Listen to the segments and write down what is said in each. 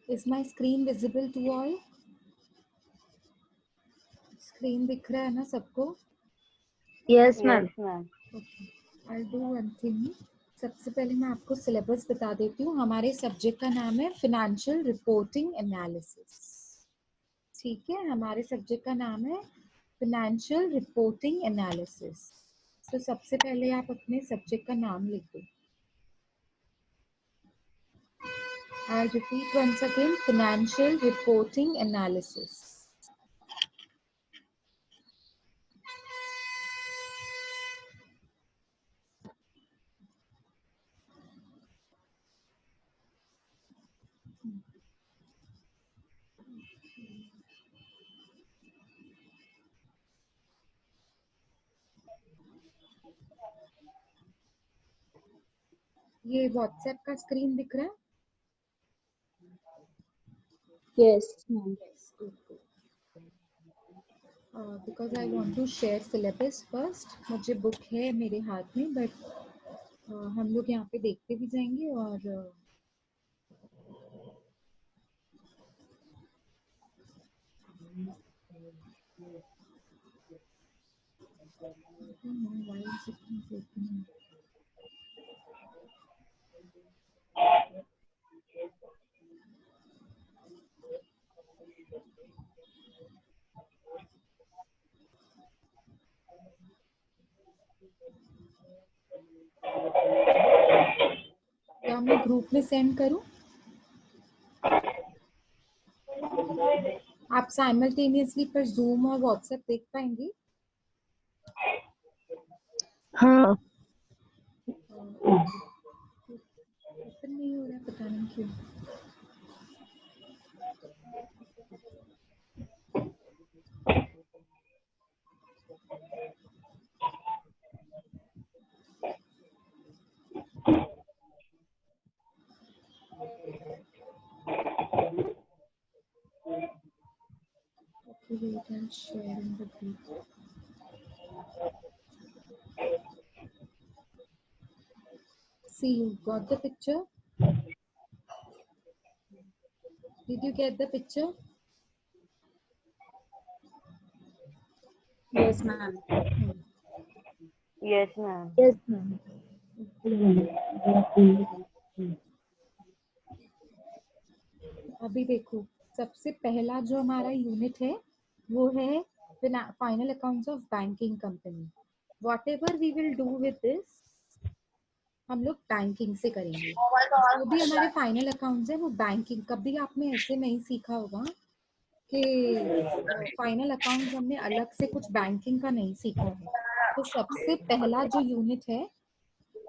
Is my screen visible to all? Screen दिख रहा है ना सबको? Yes, ma'am. Okay. I'll do one thing. सबसे पहले मैं आपको सिलेबस बता देती हूँ. हमारे सब्जेक्ट का नाम है फिनेंशियल रिपोर्टिंग एनालिसिस. ठीक है, हमारे सब्जेक्ट का नाम है फिनेंशियल रिपोर्टिंग एनालिसिस. तो सबसे पहले आप अपने सब्जेक्ट का नाम लिख दो. I'll repeat once again, financial reporting analysis. ये व्हाट्सएप का स्क्रीन दिख रहा है? Yes, ma'am. Yes, good. Because I want to share syllabus first. मुझे बुक है मेरे हाथ में, बट हम लोग यहाँ पे देखते भी जाएंगे और क्या मैं ग्रुप में सेंड करूँ? आप साइमल्टेनियसली पर जूम और व्हाट्सएप देख पाएंगे? हाँ. ओपन नहीं हो रहा, पता नहीं क्यों. Wait, I'm sharing the group. See, you got the picture? Did you get the picture? Yes, ma'am. Yes, ma'am. Yes, ma'am. अभी देखो, सबसे पहला जो हमारा यूनिट है वो है final accounts of banking company. Whatever we will do with this, हम लोग बैंकिंग से करेंगे. जो भी हमारे फाइनल अकाउंट्स है वो बैंकिंग. कभी आपने ऐसे नहीं सीखा होगा कि फाइनल अकाउंट्स हमने अलग से कुछ बैंकिंग का नहीं सीखा है. तो सबसे पहला जो यूनिट है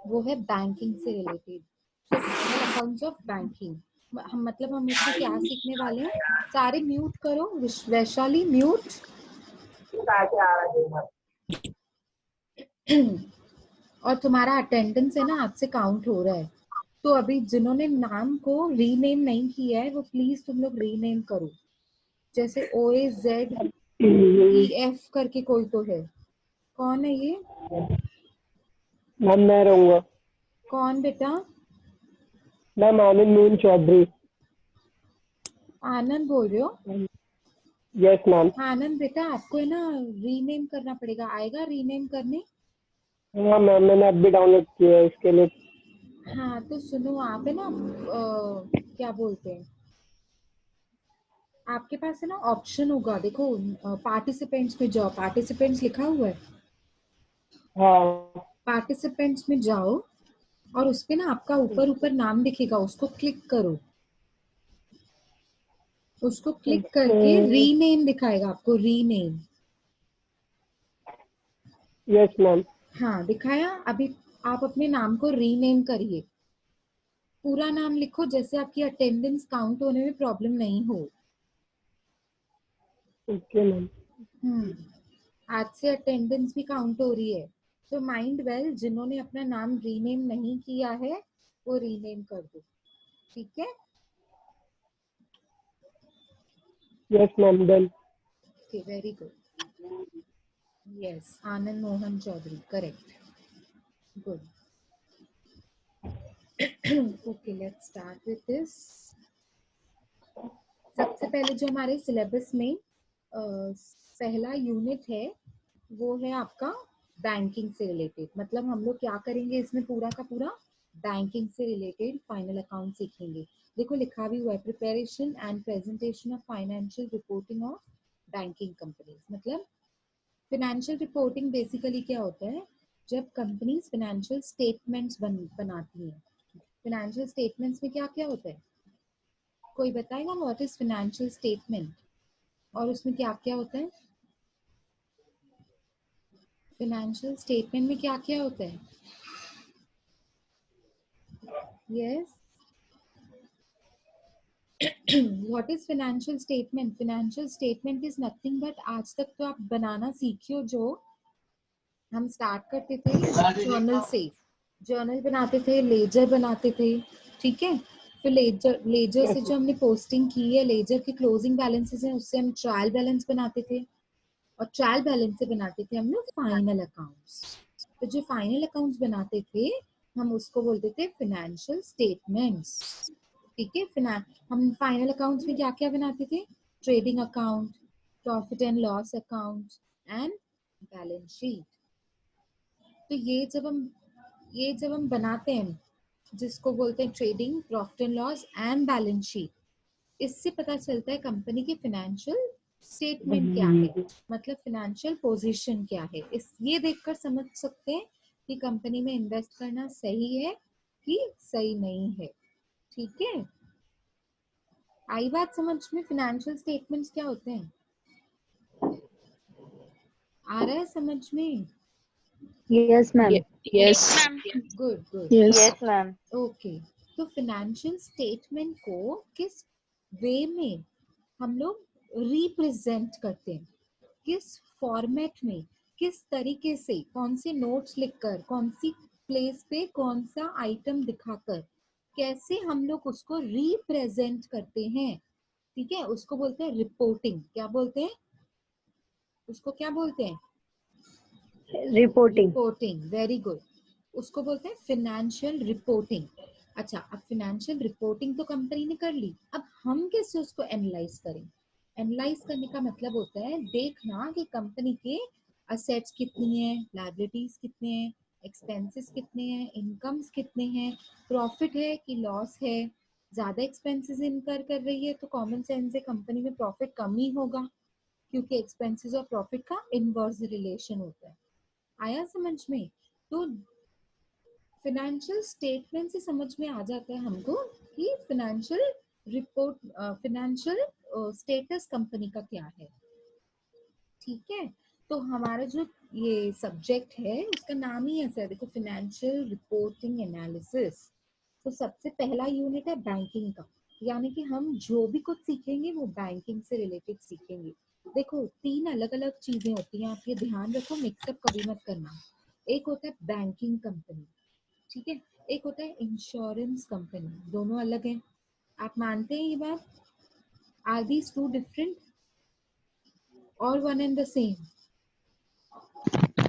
वो है बैंकिंग से related. So final accounts of banking. हम मतलब हम इसमें क्या सीखने वाले हैं. सारे म्यूट करो. वैशाली म्यूट. और तुम्हारा अटेंडेंस है ना आज से काउंट हो रहा है. तो अभी जिन्होंने नाम को रीनेम नहीं किया है वो प्लीज तुम लोग रीनेम करो. जैसे OAZEF करके कोई तो है. कौन है ये? मैं रहूंगा. कौन बेटा? मैम आनंद मोहन चौधरी. आनंद बोल रहे हो? Yes ma'am. आनंद बेटा आपको है ना रीनेम करना पड़ेगा. आएगा रीनेम करने? हाँ मैम, मैंने अभी डाउनलोड किया है इसके लिए. हाँ तो सुनो, आप है ना क्या बोलते हैं, आपके पास है ना ऑप्शन होगा. देखो पार्टिसिपेंट्स में जाओ. पार्टिसिपेंट्स लिखा हुआ है. हाँ. पार्टिसिपेंट्स में जाओ और उस पे ना आपका ऊपर नाम दिखेगा, उसको क्लिक करो. उसको क्लिक करके रीनेम दिखाएगा आपको. रीनेम. Yes ma'am. हाँ दिखाया. अभी आप अपने नाम को रीनेम करिए. पूरा नाम लिखो जैसे आपकी अटेंडेंस काउंट होने में प्रॉब्लम नहीं हो. Okay ma'am. आज से अटेंडेंस भी काउंट हो रही है. तो माइंड वेल, जिन्होंने अपना नाम रीनेम नहीं किया है वो रीनेम कर दो. ठीक है? Yes ma'am. Done. Okay, very good. Yes, Anand Mohan Chaudhary, correct. Good. Okay, let's start with this. सबसे पहले जो हमारे सिलेबस में पहला यूनिट है वो है आपका बैंकिंग से रिलेटेड. मतलब हम लोग क्या करेंगे इसमें, पूरा का पूरा बैंकिंग से रिलेटेड फाइनल अकाउंट सीखेंगे. देखो लिखा भी हुआ है, preparation and presentation of financial reporting of banking companies. मतलब फाइनेंशियल रिपोर्टिंग बेसिकली क्या होता है, जब कंपनीज फाइनेंशियल स्टेटमेंट्स बनाती हैं. फाइनेंशियल स्टेटमेंट्स में क्या क्या होता है, कोई बताएगा व्हाट इज फाइनेंशियल स्टेटमेंट और उसमें क्या क्या होता है? फाइनेंशियल स्टेटमेंट में क्या क्या होता है? Yes, what is financial statement? Financial statement is nothing but, आज तक तो आप बनाना सीखी हो, जो हम स्टार्ट करते थे जर्नल से. जर्नल बनाते थे, लेजर बनाते थे, ठीक है. फिर लेजर से जो हमने पोस्टिंग की है, लेजर के क्लोजिंग बैलेंसेस हैं, उससे हम ट्रायल बैलेंस बनाते थे, और ट्रायल बैलेंस से बनाते थे हम लोग फाइनल अकाउंट्स. तो जो फाइनल अकाउंट्स बनाते थे हम उसको बोलते थे फाइनेंशियल स्टेटमेंट्स. ठीक है. हम फाइनल अकाउंट्स में क्या क्या बनाते थे? Trading account, profit and loss account and balance sheet. तो ये जब हम बनाते हैं, जिसको बोलते हैं trading, profit and loss and balance sheet, इससे पता चलता है कंपनी की फाइनेंशियल स्टेटमेंट क्या है, मतलब फाइनेंशियल पोजीशन क्या है. इस ये देखकर समझ सकते हैं कि कंपनी में इन्वेस्ट करना सही है कि सही नहीं है. ठीक है, आई बात समझ में? फाइनेंशियल स्टेटमेंट्स क्या होते हैं, आ रहा है समझ में? Yes, ma'am. Yes. Good good. Yes. Yes, ma'am. Okay, तो फाइनेंशियल स्टेटमेंट को किस वे में हम लोग रिप्रेजेंट करते हैं, किस फॉर्मेट में, किस तरीके से, कौन से नोट्स लिखकर, कौन सी प्लेस पे कौन सा आइटम दिखाकर, कैसे हम लोग उसको रिप्रेजेंट करते हैं. ठीक है, उसको बोलते हैं रिपोर्टिंग. क्या बोलते हैं उसको, क्या बोलते हैं? Reporting. रिपोर्टिंग. Very good. उसको बोलते हैं फाइनेंशियल रिपोर्टिंग. अच्छा, अब फाइनेंशियल रिपोर्टिंग तो कंपनी ने कर ली, अब हम कैसे उसको एनालाइज करें? एनालाइज करने का मतलब होता है देखना कि कंपनी के असेट्स कितनी है, लायबिलिटीज कितने हैं, एक्सपेंसेस कितने हैं, इनकम्स कितने हैं, प्रॉफिट है कि लॉस है. ज्यादा एक्सपेंसेस इनकर कर रही है तो कॉमन सेंस से कंपनी में प्रॉफिट कम ही होगा, क्योंकि एक्सपेंसेस और प्रॉफिट का इनवर्स रिलेशन होता है. आया समझ में? तो फाइनेंशियल स्टेटमेंट से समझ में आ जाता है हमको कि financial report, financial status company का क्या है. ठीक है, तो हमारा जो ये सब्जेक्ट है उसका नाम ही ऐसा है, देखो, फाइनेंशियल रिपोर्टिंग एनालिसिस. तो सबसे पहला यूनिट है बैंकिंग का, यानी कि हम जो भी कुछ सीखेंगे वो बैंकिंग से रिलेटेड सीखेंगे. देखो, तीन अलग अलग चीजें होती हैं, आप ये ध्यान रखो, मिक्सअप कभी मत करना. एक होता है बैंकिंग कंपनी, ठीक है, एक होता है इंश्योरेंस कंपनी. दोनों अलग हैं, आप मानते हैं ये बात? आर दीज टू डिफरेंट और one and the same?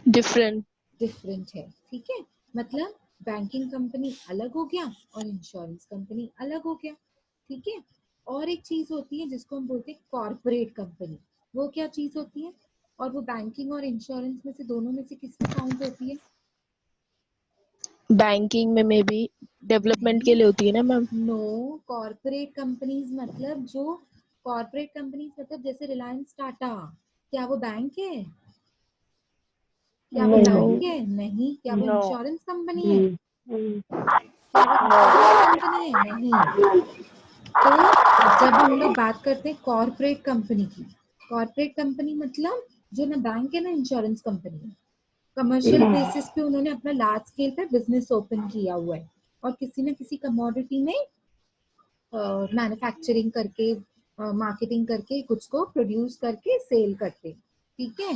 Different. Different है. ठीक है, मतलब बैंकिंग कंपनी अलग हो गया और इंश्योरेंस कंपनी अलग हो गया. ठीक है, और एक चीज होती है जिसको हम बोलते हैं कॉर्पोरेट कंपनी. वो क्या चीज होती है, और वो बैंकिंग और इंश्योरेंस में से, दोनों में से किसमें काउंट होती है? बैंकिंग में मे बी डेवलपमेंट के लिए होती है ना मैम. नो, कॉर्पोरेट कंपनीज मतलब, जो कॉर्पोरेट कंपनीज मतलब जैसे रिलायंस टाटा, क्या वो बैंक है? क्या वो नहीं. Bank No. है? नहीं. क्या वो No. इंश्योरेंस कंपनी है? हम्म. क्या वो इंश्योरेंस कंपनी है? नहीं. तो जब हम लोग बात करते हैं कॉर्पोरेट कंपनी की, कॉर्पोरेट कंपनी मतलब जो ना बैंक है ना इंश्योरेंस कंपनी है, कमर्शियल बेसिस पे उन्होंने अपना लार्ज स्केल पे बिजनेस ओपन किया हुआ है, और किसी न किसी कमोडिटी में मैन्युफैक्चरिंग करके, मार्केटिंग करके कुछ को प्रोड्यूस करके सेल करते. ठीक है,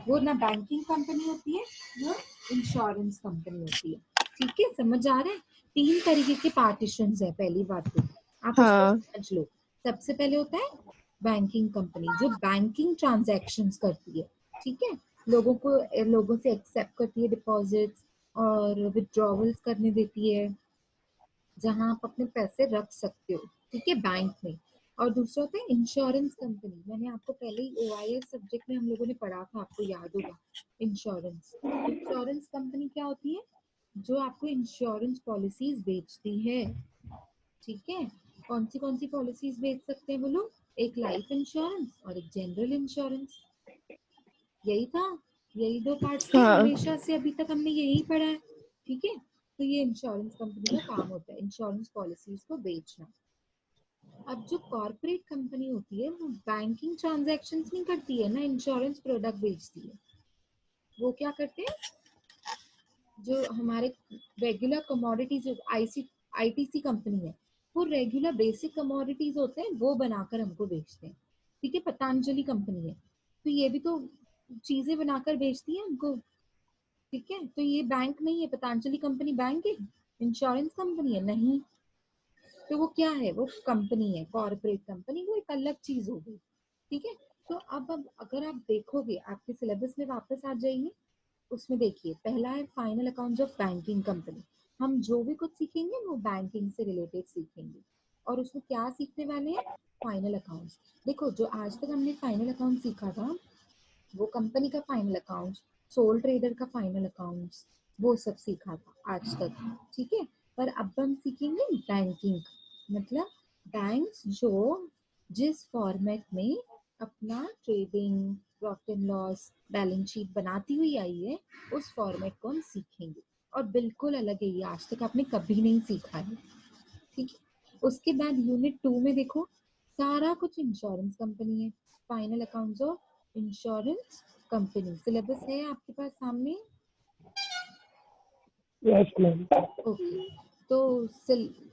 वो ना बैंकिंग कंपनी होती है, वो इंश्योरेंस कंपनी होती है. ठीक है, समझ आ रहा है? तीन तरीके के पार्टीशंस है. पहली बात तो आप उसको हाँ. समझ लो. सबसे पहले होता है बैंकिंग कंपनी, जो बैंकिंग ट्रांजैक्शंस करती है. ठीक है, लोगों से एक्सेप्ट करती है डिपॉजिट्स, और विथड्रॉवल्स करने देती है, जहां आप अपने पैसे रख सकते हो, ठीक है, बैंक में। और दूसरा होता है इंश्योरेंस कंपनी। मैंने आपको पहले ही OIS सब्जेक्ट में हम लोगों ने पढ़ा था, आपको याद होगा। इंश्योरेंस इंश्योरेंस कंपनी क्या होती है? जो आपको इंश्योरेंस पॉलिसीज बेचती है, ठीक है। कौन सी पॉलिसीज बेच सकते हैं वो लोग? एक लाइफ इंश्योरेंस और एक जनरल इंश्योरेंस। यही था, यही दो पार्ट्स थे हाँ। हमेशा से, अभी तक हमने यही पढ़ा है, ठीक है। तो ये इंश्योरेंस कंपनी का काम होता है, इंश्योरेंस पॉलिसीज को बेचना। अब जो कॉर्पोरेट कंपनी होती है वो बैंकिंग ट्रांजैक्शंस नहीं करती है ना, इंश्योरेंस प्रोडक्ट बेचती है। वो क्या करते हैं? जो हमारे रेगुलर कमोडिटीज, ITC कंपनी है, वो रेगुलर बेसिक कमोडिटीज होते हैं वो बनाकर हमको बेचते हैं, ठीक है। पतंजलि कंपनी है, तो ये भी तो चीजें बनाकर बेचती है हमको, ठीक है। तो ये बैंक नहीं है, पतंजलि कंपनी बैंक है? इंश्योरेंस कंपनी है? नहीं। तो वो क्या है? वो कंपनी है, कॉर्पोरेट कंपनी, वो एक अलग चीज हो गई, ठीक है। तो अब अगर आप देखोगे, आपके सिलेबस में वापस आ जाइए, उसमें देखिए पहला है final accounts of banking company. हम जो भी कुछ सीखेंगे वो बैंकिंग से रिलेटेड सीखेंगे, और उसमें क्या सीखने वाले हैं? Final accounts. देखो, जो आज तक हमने फाइनल अकाउंट सीखा था, वो कंपनी का फाइनल अकाउंट, सोल ट्रेडर का फाइनल अकाउंट्स, वो सब सीखा था आज तक, ठीक है। पर अब हम सीखेंगे बैंकिंग, मतलब बैंक्स जो जिस फॉर्मेट में अपना trading, profit and loss, balance sheet बनाती हुई आई है, उस फॉर्मेट को हम सीखेंगे। और बिल्कुल अलग है ये, आज तक आपने कभी नहीं सीखा है, ठीक है। उसके बाद यूनिट 2 में देखो, सारा कुछ इंश्योरेंस कंपनी है, final accounts of insurance company. Syllabus है आपके पास सामने? Yes ma'am. ओके। तो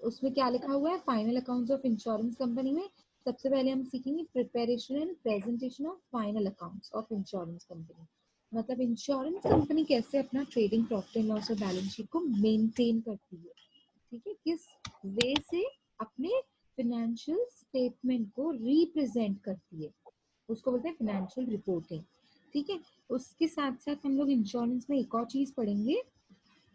उसमें क्या लिखा हुआ है? Final accounts of insurance company में सबसे पहले हम सीखेंगे preparation and presentation of final accounts of insurance company. मतलब इंश्योरेंस कंपनी कैसे अपना ट्रेडिंग, प्रॉफिट एंड लॉस और बैलेंस शीट को मेंटेन करती है, ठीक है, किस वे से अपने फिनेंशियल स्टेटमेंट को रिप्रेजेंट करती है, उसको बोलते हैं फिनेंशियल रिपोर्टिंग, ठीक है। उसके साथ साथ हम लोग इंश्योरेंस में एक और चीज पढ़ेंगे,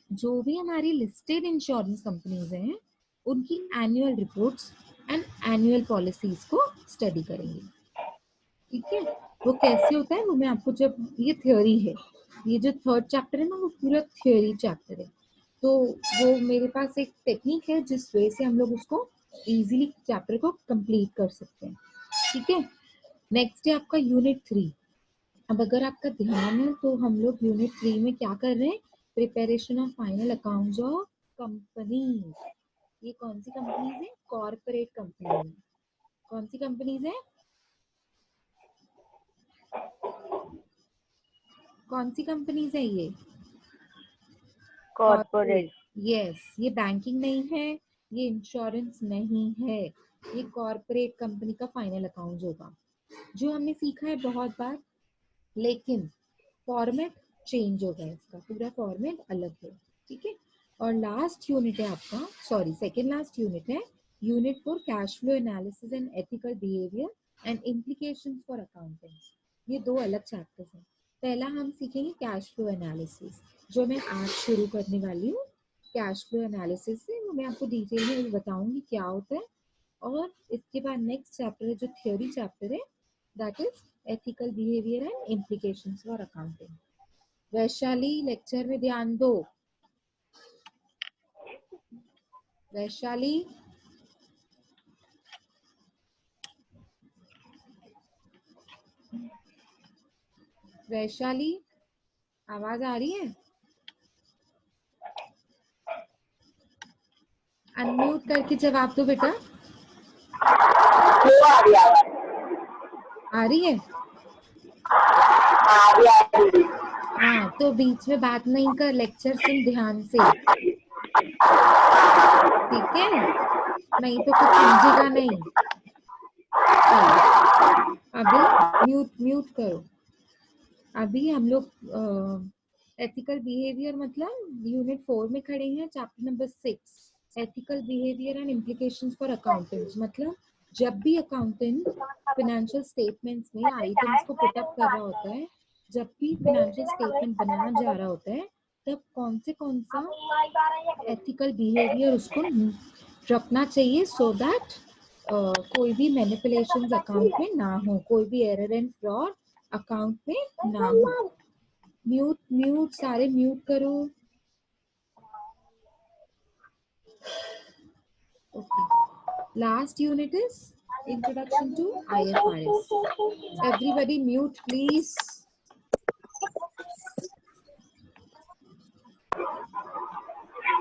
जो भी हमारी लिस्टेड इंश्योरेंस कंपनीज हैं उनकी annual reports and annual policies को स्टडी करेंगे, ठीक है। वो कैसे होता है वो मैं आपको, जब ये थ्योरी है, ये जो थर्ड चैप्टर है ना, वो पूरा थ्योरी चैप्टर है। तो वो मेरे पास एक टेक्निक है जिस वे से हम लोग उसको इजीली चैप्टर को कंप्लीट कर सकते हैं, ठीक है। नेक्स्ट है आपका यूनिट 3। अब अगर आपका ध्यान है तो हम लोग यूनिट 3 में क्या कर रहे हैं? Preparation of final accounts of companies. ये कौन सी कंपनीज है? Corporate companies. कौन सी कंपनीज है? कौन सी कंपनीज है ये? कॉर्पोरेट। यस, ये बैंकिंग नहीं है, ये इंश्योरेंस नहीं है, ये कॉर्पोरेट कंपनी का फाइनल अकाउंट होगा, जो हमने सीखा है बहुत बार, लेकिन फॉर्मेट चेंज हो गया, इसका पूरा फॉर्मेट अलग है, ठीक है। और लास्ट यूनिट है आपका, सॉरी सेकेंड लास्ट यूनिट है, unit 4, cash flow analysis and ethical behaviour and implications for accountants. ये दो अलग चैप्टर्स हैं। पहला हम सीखेंगे कैश फ्लो एनालिसिस, जो मैं आज शुरू करने वाली हूँ। कैश फ्लो एनालिसिस से वो मैं आपको डिटेल में बताऊंगी क्या होता है। और इसके बाद नेक्स्ट चैप्टर है जो थ्योरी चैप्टर है, that is ethical behaviour and implications for accounting. Vaishali, lecture में ध्यान दो। वैशाली, वैशाली, आवाज आ रही है? अनम्यूट करके जवाब दो बेटा। आ रही है? हाँ, तो बीच में बात नहीं कर, लेक्चर सुन ध्यान से, ठीक है, नहीं तो कुछ समझेगा नहीं। चलो अभी म्यूट करो। अभी हम लोग एथिकल बिहेवियर मतलब यूनिट 4 में खड़े हैं, chapter number 6, ethical behaviour and implications for accountants. मतलब जब भी अकाउंटेंट फिनेंशियल स्टेटमेंट्स में आइटम्स को पुट अप कर रहा होता है, जब भी फिनेंशियल स्टेटमेंट बनाया जा रहा होता है, मतलब कौन सा एथिकल बिहेवियर उसको रखना चाहिए सो दैट कोई भी मैनिपुलेशंस अकाउंट में ना हो, कोई भी एरर एंड फ्रॉड अकाउंट में ना हो। म्यूट सारे म्यूट करो। Okay, last unit is introduction to IFRS. Everybody mute please.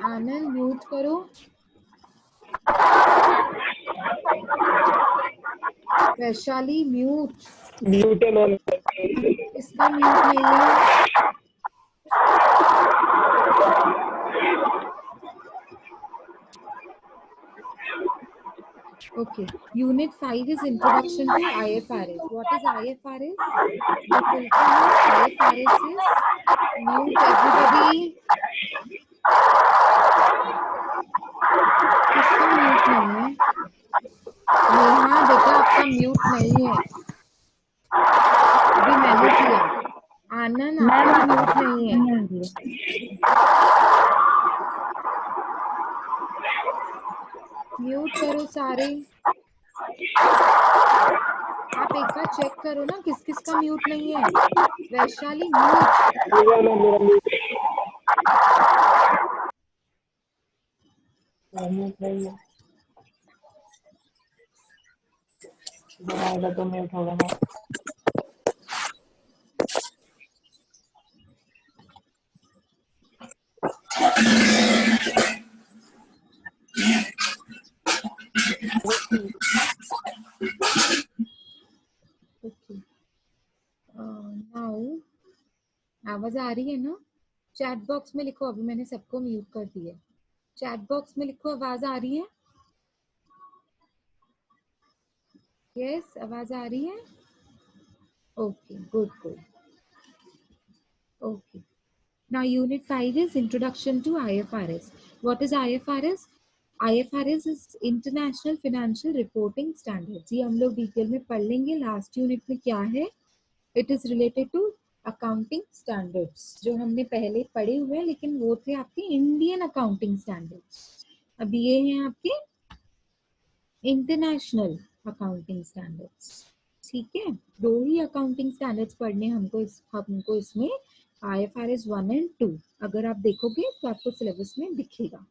Anand mute करो। वैशाली म्यूट। म्यूट है मैम। इसका म्यूट नहीं है। Okay, Unit 5 is Introduction to IFRS. What is IFRS? The full form of IFRS is, mute everybody. किसका mute नहीं है? नेहा बेटा आपका म्यूट नहीं है, अभी मैंने किया। आनंद आपका म्यूट नहीं है। म्यूट करो सारे। आप एक बार चेक करो ना किस किस का म्यूट नहीं है। वैशाली म्यूट। तो म्यूट होगा ना। ओके, नाउ आवाज आ रही है ना? चैट बॉक्स में लिखो, अभी मैंने सबको म्यूट कर दिया। चैट बॉक्स में लिखो आवाज आ रही है? यस, आवाज आ रही है? Okay, good good. Okay, now unit 5 is introduction to IFRS. What is IFRS? IFRS is International Financial Reporting Standards. ये हम लोग डिटेल में पढ़ लेंगे। लास्ट यूनिट में क्या है? It is related to accounting standards, जो हमने पहले पढ़े हुए हैं, लेकिन वो थे आपके इंडियन अकाउंटिंग स्टैंडर्ड्स। अब ये हैं आपके इंटरनेशनल अकाउंटिंग स्टैंडर्ड्स। ठीक है, दो ही अकाउंटिंग स्टैंडर्ड्स पढ़ने हमको इसमें IFRS 1 and 2 अगर आप देखोगे तो आपको सिलेबस में दिखेगा।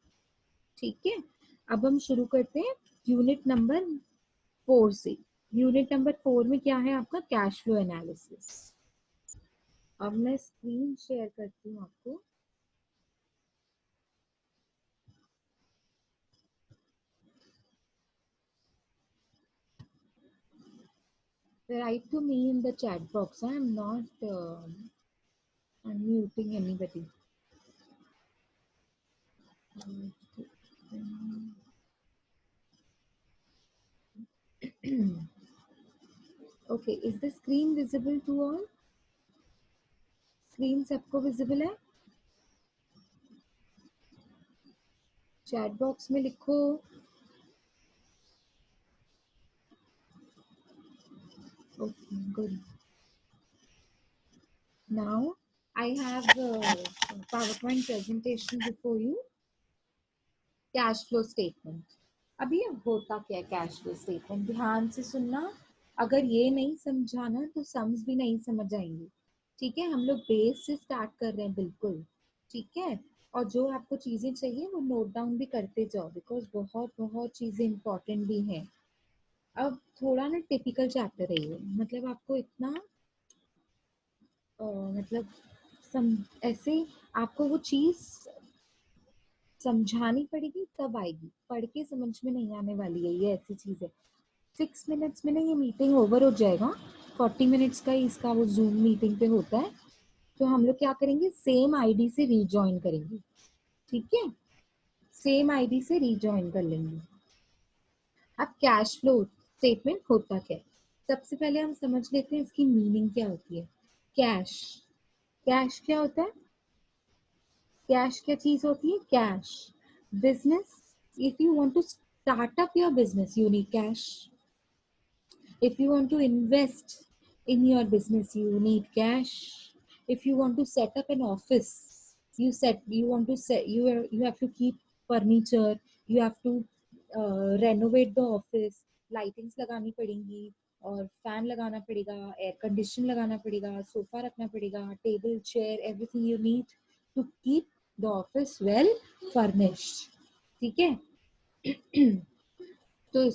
ठीक है, अब हम शुरू करते हैं यूनिट नंबर 4 से। यूनिट नंबर 4 में क्या है आपका? Cash flow analysis. अब मैं स्क्रीन शेयर करती हूँ आपको। Write to me in the chat box. I am not unmuting anybody. Okay, is the screen visible to all? Screen सबको visible है? Chat box में लिखो। Okay, good. Now I have a PowerPoint presentation before you. Cash flow statement. अब ये होता क्या है cash flow statement? ध्यान से सुनना, अगर ये नहीं समझाना तो सम्स भी नहीं समझ आएंगे। ठीक है, हम लोग बेस से स्टार्ट कर रहे हैं बिल्कुल। ठीक है, और जो आपको चीजें चाहिए वो नोट डाउन भी करते जाओ, बिकॉज बहुत चीजें इंपॉर्टेंट भी हैं। अब थोड़ा ना टिपिकल चैप्टर है ये, मतलब आपको इतना मतलब ऐसे आपको वो चीज समझानी पड़ेगी तब आएगी, पढ़ के समझ में नहीं आने वाली है। ये ऐसी चीज है, 6 मिनट्स में ना ये मीटिंग ओवर हो जाएगा। 40 मिनट्स का ही इसका वो जूम मीटिंग पे होता है। तो हम लोग क्या करेंगे, सेम आईडी से रीजॉइन करेंगे। ठीक है, सेम आईडी से रीजॉइन कर लेंगे। अब कैश फ्लो स्टेटमेंट होता क्या है, सबसे पहले हम समझ लेते हैं इसकी मीनिंग क्या होती है। कैश, कैश क्या होता है? कैश क्या चीज होती है? Cash, business, if you want to start up your business you need cash. If you want to invest in your business, you need cash. If you want to set up an office, you want to set, you have to keep furniture, you have to renovate the office, lightings लगानी पड़ेंगी और fan लगाना पड़ेगा, air condition लगाना पड़ेगा, sofa रखना पड़ेगा, table chair, everything you need to keep the office well furnished. ठीक है. तो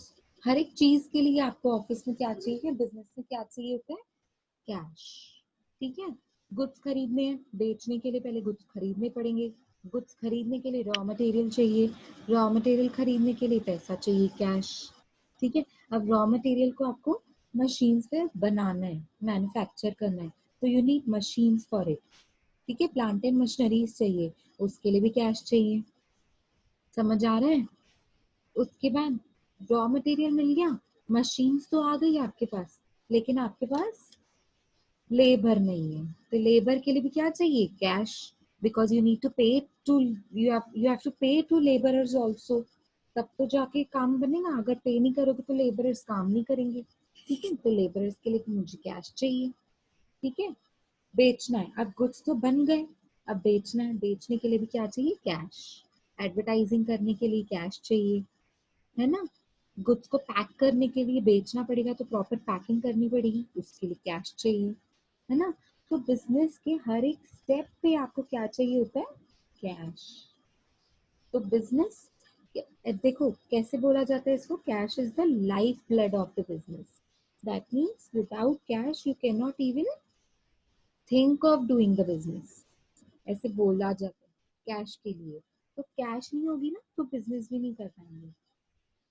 हर एक चीज के लिए आपको ऑफिस में क्या चाहिए, बिजनेस में क्या चाहिए होता है, कैश. ठीक है. गुड्स खरीदने हैं, बेचने के लिए पहले गुड्स खरीदने पड़ेंगे, गुड्स खरीदने के लिए रॉ मटेरियल चाहिए, रॉ मटेरियल खरीदने के लिए पैसा चाहिए, कैश. ठीक है. अब रॉ मटेरियल को आपको मशीन्स पे बनाना है, मैन्युफैक्चर करना है, तो you need machines for it. ठीक है. प्लांट एंड मशीनरीज चाहिए, उसके लिए भी कैश चाहिए. समझ आ रहा है. उसके बाद रॉ मटेरियल मिल गया, मशीन्स तो आ गई आपके पास, लेकिन आपके पास लेबर नहीं है, तो लेबर के लिए भी क्या चाहिए, cash. Because you need to pay to, you have to pay to labourers also, तब तो जाके काम बनेगा. अगर पे नहीं करोगे तो लेबरर्स काम नहीं करेंगे. ठीक है. तो लेबरर्स के लिए मुझे कैश चाहिए. ठीक है. बेचना है, अब गुड्स तो बन गए, अब बेचना है, बेचने के लिए भी क्या चाहिए, कैश. एडवर्टाइजिंग करने के लिए कैश चाहिए, है ना. गुड्स को पैक करने के लिए, बेचना पड़ेगा तो प्रॉपर पैकिंग करनी पड़ेगी, उसके लिए कैश चाहिए, है ना. तो बिजनेस के हर एक स्टेप पे आपको क्या चाहिए होता है, कैश. तो बिजनेस, देखो कैसे बोला जाता है इसको, cash is the life blood of the business. That means without cash you can not even think of doing the business, ऐसे बोला जाता है कैश के लिए. तो कैश नहीं होगी ना तो बिजनेस भी नहीं कर पाएंगे.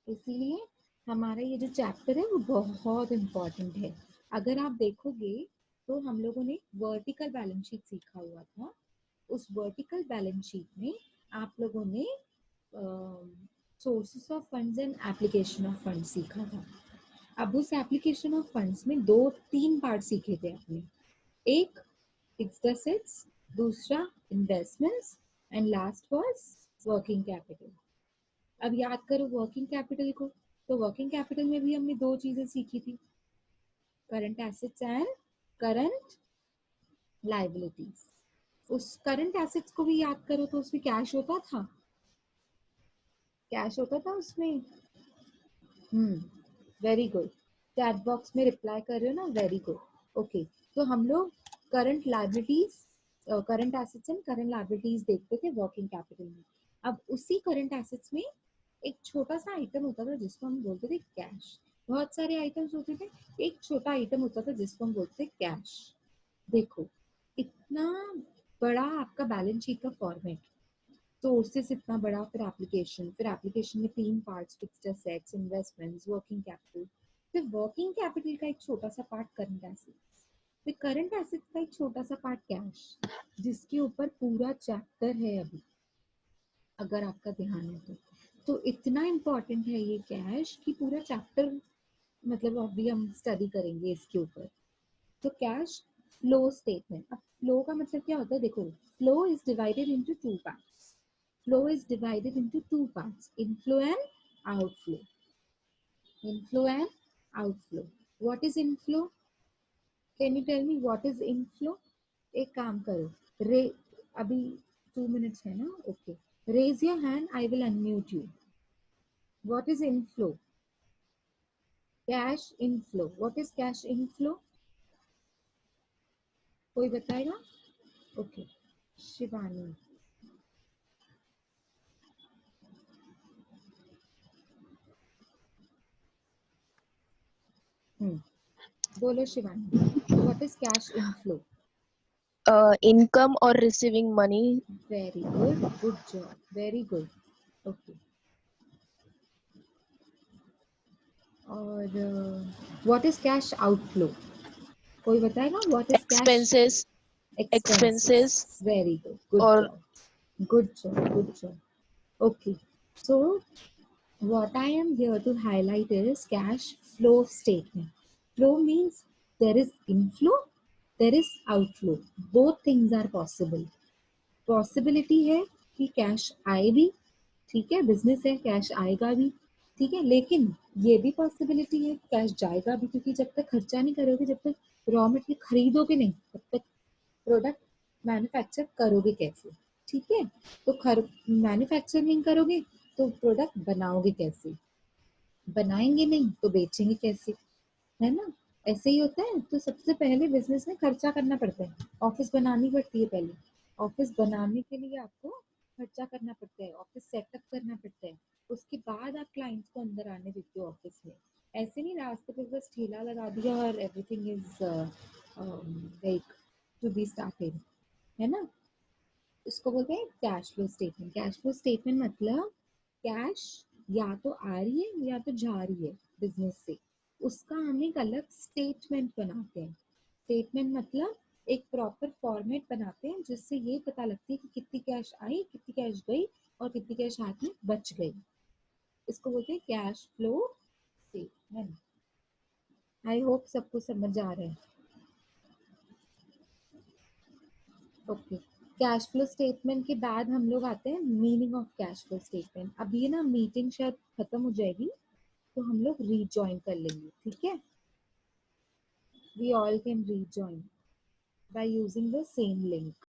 इसीलिए हमारा ये जो चैप्टर है वो बहुत इम्पोर्टेंट है. अगर आप देखोगे तो हम लोगों ने वर्टिकल बैलेंस शीट सीखा हुआ था. उस वर्टिकल बैलेंस शीट में आप लोगों ने sources of funds and application of funds सीखा था. अब उस एप्लीकेशन ऑफ फंड्स में 2-3 पार्ट सीखे थे आपने. एक फिक्स्ड एसेट्स, दूसरा investments, and last was working capital. अब याद करो वर्किंग कैपिटल को, तो वर्किंग कैपिटल में भी हमने 2 चीजें सीखी थी, current assets and current liabilities. उस करंट एसेट्स को भी याद करो तो उसमें कैश होता था, कैश होता था उसमें. Very good. चैट बॉक्स में रिप्लाई कर रहे हो ना, वेरी गुड. ओके. तो हम लोग current liabilities, current assets and current liabilities देखते थे वर्किंग कैपिटल में. अब उसी करंट एसेट्स में एक छोटा सा आइटम होता था जिसको हम बोलते थे कैश. बहुत सारे आइटम्स होते थे, एक छोटा आइटम होता था जिसको हम बोलते थे कैश. देखो इतना बड़ा आपका बैलेंस शीट का फॉर्मेट, सोर्सेस इतना बड़ा, फिर एप्लीकेशन में 3 parts, fixed assets, investments, working capital. फिर वर्किंग कैपिटल का एक छोटा सा पार्ट करंट एसेट्स, फिर करंट एसेट्स का एक छोटा सा पार्ट कैश, जिसके ऊपर पूरा चैप्टर है अभी, अगर आपका ध्यान है तो इतना इम्पोर्टेंट है ये कैश कि पूरा चैप्टर, मतलब अभी हम स्टडी करेंगे इसके ऊपर. तो कैश फ्लो स्टेटमेंट. अब फ्लो का मतलब क्या होता है, देखो flow is divided into 2 parts. Flow is divided into 2 parts, inflow and outflow. Inflow and outflow. What is inflow? Can you tell me what is inflow? एक काम करो, अभी 2 minutes है ना, okay. Raise your hand, I will unmute you. What is inflow? Cash inflow. What is cash inflow? कोई बताएगा? Okay. Shivani. बोलो Shivani. What is cash inflow? Income or receiving money. Very good. Good job. Very good. Okay. और what is cash outflow? कोई बताएगा what is Expenses. cash Expenses. Very good. Good or job. Good job. Good job. Okay. So what I am here to highlight is cash flow statement. Flow means there is inflow, there is outflow. Both things are possible. Possibility है कि cash आए भी, ठीक है, business है, cash आएगा भी, ठीक है, लेकिन ये भी पॉसिबिलिटी है कैश जाएगा भी, क्योंकि जब तक खर्चा नहीं करोगे, जब तक रॉ मटेरियल खरीदोगे नहीं, तब तक प्रोडक्ट मैन्युफैक्चर करोगे कैसे. ठीक है, तो मैन्युफैक्चरिंग करोगे तो प्रोडक्ट बनाओगे कैसे, बनाएंगे नहीं तो बेचेंगे कैसे, है ना। ऐसे ही होता है। तो सबसे पहले बिजनेस में खर्चा करना पड़ता है, ऑफिस बनानी पड़ती है पहले। ऑफिस बनाने के लिए आपको खर्चा करना पड़ता है, ऑफिस सेटअप करना पड़ता है, उसके बाद आप क्लाइंट्स को अंदर आने देते हो ऑफिस में। ऐसे नहीं रास्ते पे बस ठेला लगा दिया और everything is like to be started, है ना। इसको बोलते हैं cash flow statement. Cash flow statement मतलब कैश या तो आ रही है या तो जा रही है बिजनेस से, उसका हम एक अलग स्टेटमेंट बनाते हैं। स्टेटमेंट मतलब एक प्रॉपर फॉर्मेट बनाते हैं जिससे ये पता लगती है कि कितनी कैश आई, कितनी कैश गई और कितनी कैश हाथ में बच गई। इसको बोलते हैं cash flow statement. I hope सबको समझ आ रहा है। ओके, कैश फ्लो स्टेटमेंट के बाद हम लोग आते हैं meaning of cash flow statement. अब ये ना मीटिंग शायद खत्म हो जाएगी तो हम लोग रीजॉइन कर लेंगे, ठीक है। We all can rejoin by using the same link.